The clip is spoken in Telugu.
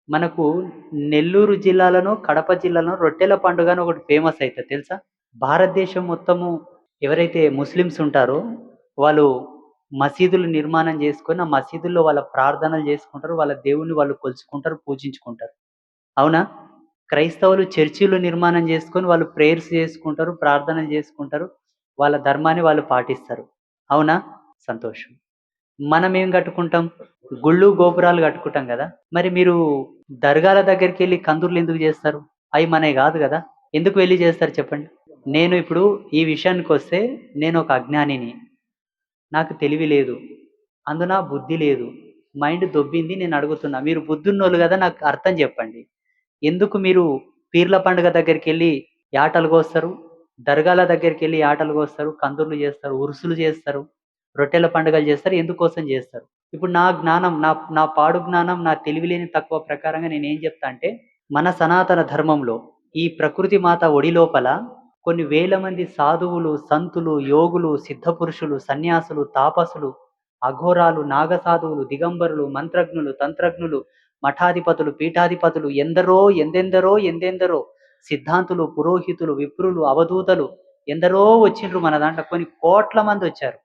మనకు నెల్లూరు జిల్లాలోనో, కడప జిల్లాలో రొట్టెల పండుగ అని ఒకటి ఫేమస్ అయితది తెలుసా? భారతదేశం మొత్తము ఎవరైతే ముస్లిమ్స్ ఉంటారో, వాళ్ళు మసీదులు నిర్మాణం చేసుకొని, ఆ మసీదుల్లో వాళ్ళ ప్రార్థనలు చేసుకుంటారు. వాళ్ళ దేవుడిని వాళ్ళు కొలుచుకుంటారు, పూజించుకుంటారు. అవునా? క్రైస్తవులు చర్చిలు నిర్మాణం చేసుకొని, వాళ్ళు ప్రేయర్స్ చేసుకుంటారు, ప్రార్థనలు చేసుకుంటారు. వాళ్ళ ధర్మాన్ని వాళ్ళు పాటిస్తారు. అవునా? సంతోషం. మనమేం కట్టుకుంటాం? గుళ్ళు, గోపురాలు కట్టుకుంటాం గదా! మరి మీరు దర్గాల దగ్గరికెళ్లి కందుర్లెందుకు జేస్తారు? అయి మనయి గాదు గదా! ఎందుకు వెళ్లి జేస్తారు చెప్పండి? నేను ఇప్పుడు ఈ విషయానికొస్తే నేనొక అజ్ఞానిని. నాకు తెలివి లేదు. అందున బుద్ధి లేదు. మైండ్ దొబ్బింది నేనడుగుతున్నా. మీరు బుద్ధున్నోళ్ళు గదా! నాకు అర్థం జెప్పండి. ఎందుకు మీరు పీర్ల పండుగ దగ్గరికెళ్లి యాటలు కోస్తారు? దర్గాల దగ్గరికెళ్లి యాటలు కోస్తారు, కందుర్లు జేస్తారు, ఉరుసులు జేస్తారు, రొట్టెల పండుగలు జేస్తారు. ఎందుకోసం జేస్తారు? ఇప్పుడు నా జ్ఞానం, నా నా పాడు జ్ఞానం, నా తెలివిలేని తక్కువ ప్రకారంగా నేనేం జెప్తా అంటే, మన సనాతన ధర్మంలో ఈ ప్రకృతి మాత ఒడి లోపల కొన్ని వేల మంది సాధువులు, సంతులు, యోగులు, సిద్ధపురుషులు, సన్యాసులు, తాపసులు, అఘోరాలు, నాగసాధువులు, దిగంబరులు, మంత్రజ్ఞులు, తంత్రజ్ఞులు, మఠాధిపతులు, పీఠాధిపతులు ఎందెందరో సిద్ధాంతులు, పురోహితులు, విప్రులు, అవధూతలు ఎందరో వచ్చిండ్రు మన దాంట్లో. కొన్ని కోట్ల మందొచ్చారు.